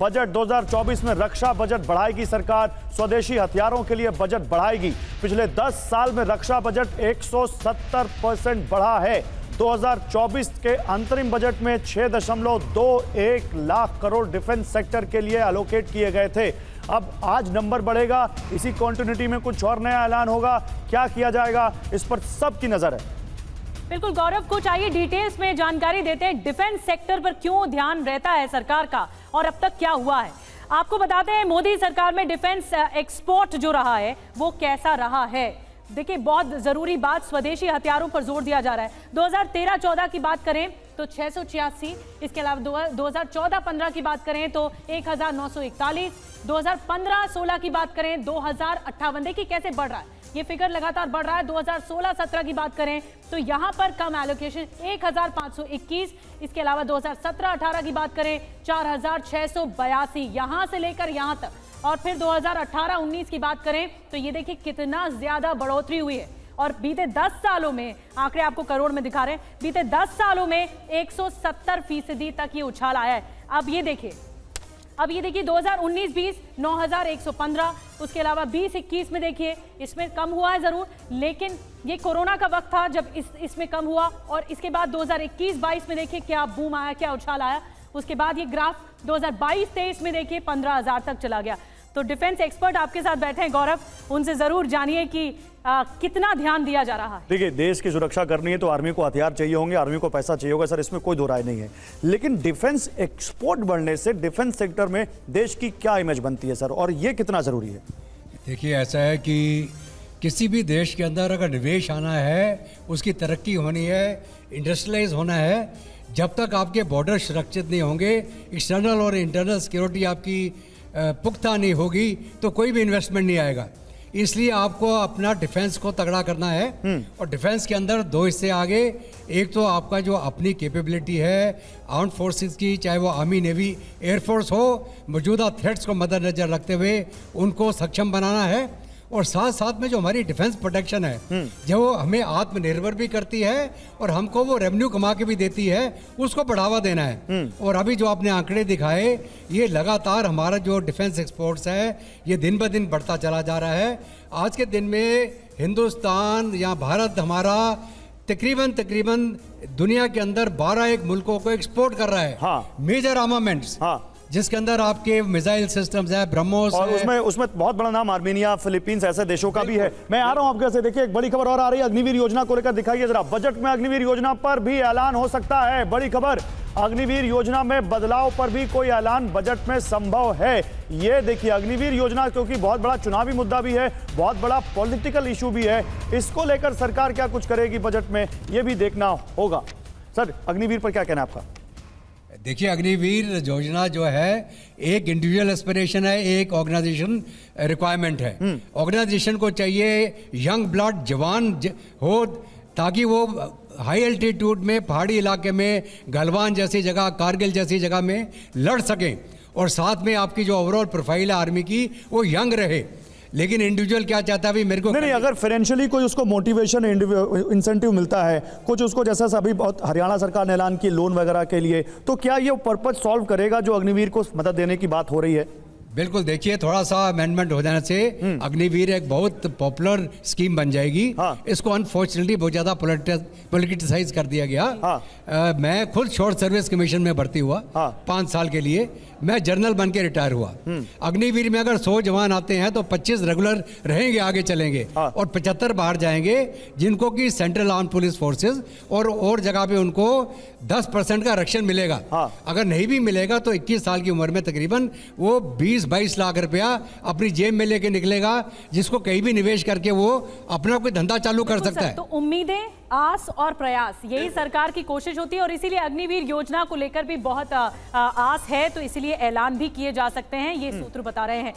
Budget 2024 में रक्षा budget बढ़ाएगी सरकार, स्वदेशी हथियारों के लिए बजट बढ़ाएगी। पिछले 10 साल में रक्षा बजट 170% बढ़ा है। 2024 के अंतरिम बजट में 6.21 लाख करोड़ डिफेंस सेक्टर के लिए एलोकेट किए गए थे। अब आज नंबर बढ़ेगा, इसी कॉन्टिन्यूटी में कुछ और नया ऐलान होगा, क्या किया जाएगा इस पर सबकी नजर है। बिल्कुल गौरव, कुछ आइए डिटेल्स में जानकारी देते हैं। डिफेंस सेक्टर पर क्यों ध्यान रहता है सरकार का और अब तक क्या हुआ है, आपको बताते हैं। मोदी सरकार में डिफेंस एक्सपोर्ट जो रहा है वो कैसा रहा है। देखिए, बहुत जरूरी बात, स्वदेशी हथियारों पर जोर दिया जा रहा है। 2013-14 की बात करें तो 686, इसके अलावा 2014-15 की बात करें तो 1941, 2015-16 की बात करें 2058। देखिए कैसे बढ़ रहा है, ये फिगर लगातार बढ़ रहा है। 2016-17 की बात करें तो यहां पर कम एलोकेशन 1521, इसके अलावा 2017-18 की बात करें 4682, यहां से लेकर यहां तक। और फिर 2018-19 की बात करें तो ये देखिए कितना ज्यादा बढ़ोतरी हुई है। और बीते 10 सालों में, आंकड़े आपको करोड़ में दिखा रहे हैं, बीते 10 सालों में 170% तक ये उछाल आया है। अब ये देखिए 2019-20 9115, उसके अलावा 20-21 में देखिए इसमें कम हुआ है जरूर, लेकिन ये कोरोना का वक्त था जब इसमें कम हुआ। और इसके बाद 2021-22 में देखिए क्या बूम आया, क्या उछाल आया। उसके बाद ये ग्राफ 2022-23 में देखिए 15,000 तक चला गया। तो डिफेंस एक्सपर्ट आपके साथ बैठे हैं गौरव, उनसे जरूर जानिए कि कितना ध्यान दिया जा रहा है। देखिए, देश की सुरक्षा करनी है तो आर्मी को हथियार चाहिए होंगे, आर्मी को पैसा चाहिए होगा, सर इसमें कोई दो राय नहीं है। लेकिन डिफेंस एक्सपोर्ट बढ़ने से डिफेंस सेक्टर में देश की क्या इमेज बनती है सर, और ये कितना जरूरी है? देखिए, ऐसा है कि किसी भी देश के अंदर अगर निवेश आना है, उसकी तरक्की होनी है, इंडस्ट्रियलाइज होना है, जब तक आपके बॉर्डर सुरक्षित नहीं होंगे, एक्सटर्नल और इंटरनल सिक्योरिटी आपकी पुख्ता नहीं होगी, तो कोई भी इन्वेस्टमेंट नहीं आएगा। इसलिए आपको अपना डिफेंस को तगड़ा करना है। और डिफेंस के अंदर दो हिस्से आगे, एक तो आपका जो अपनी कैपेबिलिटी है आर्म्ड फोर्सेस की, चाहे वो आर्मी, नेवी, एयरफोर्स हो, मौजूदा थ्रेट्स को मद्देनजर रखते हुए उनको सक्षम बनाना है। और साथ साथ में जो हमारी डिफेंस प्रोटेक्शन है, जो हमें आत्मनिर्भर भी करती है और हमको वो रेवेन्यू कमा के भी देती है, उसको बढ़ावा देना है। और अभी जो आपने आंकड़े दिखाए, ये लगातार हमारा जो डिफेंस एक्सपोर्ट्स है ये दिन ब दिन बढ़ता चला जा रहा है। आज के दिन में हिंदुस्तान या भारत हमारा तकरीबन दुनिया के अंदर 12 मुल्कों को एक्सपोर्ट कर रहा है। हाँ। मेजर आर्मामेंट्स, हाँ, जिसके अंदर आपके मिसाइल सिस्टम्स है, ब्रह्मोस, और उसमें बहुत बड़ा नाम आर्मेनिया, फिलीपींस ऐसे देशों का भी है। मैं आ रहा हूं आपके से। देखिए, एक बड़ी खबर और आ रही है अग्निवीर योजना को लेकर, दिखाइए जरा। बजट में अग्निवीर योजना पर भी ऐलान हो सकता है, बड़ी खबर। अग्निवीर योजना में बदलाव पर भी कोई ऐलान बजट में संभव है। ये देखिए, अग्निवीर योजना क्योंकि बहुत बड़ा चुनावी मुद्दा भी है, बहुत बड़ा पॉलिटिकल इशू भी है, इसको लेकर सरकार क्या कुछ करेगी बजट में, ये भी देखना होगा। सर, अग्निवीर पर क्या कहना है आपका? देखिए, अग्निवीर योजना जो है एक इंडिविजुअल एस्पिरेशन है, एक ऑर्गेनाइजेशन रिक्वायरमेंट है। ऑर्गेनाइजेशन को चाहिए यंग ब्लड जवान हो, ताकि वो हाई एल्टीट्यूड में, पहाड़ी इलाके में, गलवान जैसी जगह, कारगिल जैसी जगह में लड़ सकें। और साथ में आपकी जो ओवरऑल प्रोफाइल है आर्मी की, वो यंग रहे। लेकिन इंडिविजुअल क्या चाहता है, मेरे को नहीं, अगर फाइनेंशियली कोई उसको मोटिवेशन इंसेंटिव मिलता है, कुछ उसको, जैसा अभी बहुत हरियाणा सरकार ने ऐलान किया लोन वगैरह के लिए, तो क्या ये पर्पज सॉल्व करेगा जो अग्निवीर को मदद देने की बात हो रही है? बिल्कुल। देखिए, थोड़ा सा अमेंडमेंट हो जाने से अग्निवीर एक बहुत पॉपुलर स्कीम बन जाएगी। हाँ। इसको अनफॉर्चुनेटली बहुत ज़्यादा पॉलिटिसाइज कर दिया गया। हाँ। मैं खुद शॉर्ट सर्विस कमीशन में भर्ती हुआ। हाँ। 5 साल के लिए मैं जनरल बन के रिटायर हुआ। अग्निवीर में अगर 100 जवान आते हैं तो 25 रेगुलर रहेंगे, आगे चलेंगे। हाँ। और 75 बाहर जाएंगे, जिनको कि सेंट्रल आर्म पुलिस फोर्सेस और जगह पे उनको 10% का आरक्षण मिलेगा। हाँ। अगर नहीं भी मिलेगा तो 21 साल की उम्र में तकरीबन वो 20-22 लाख रुपया अपनी जेब में लेके निकलेगा, जिसको कहीं भी निवेश करके वो अपना कोई धंधा चालू कर सकता है। तो उम्मीदें, आस और प्रयास, यही सरकार की कोशिश होती है। और इसीलिए अग्निवीर योजना को लेकर भी बहुत आस है, तो इसलिए ऐलान भी किए जा सकते हैं, ये सूत्र बता रहे हैं।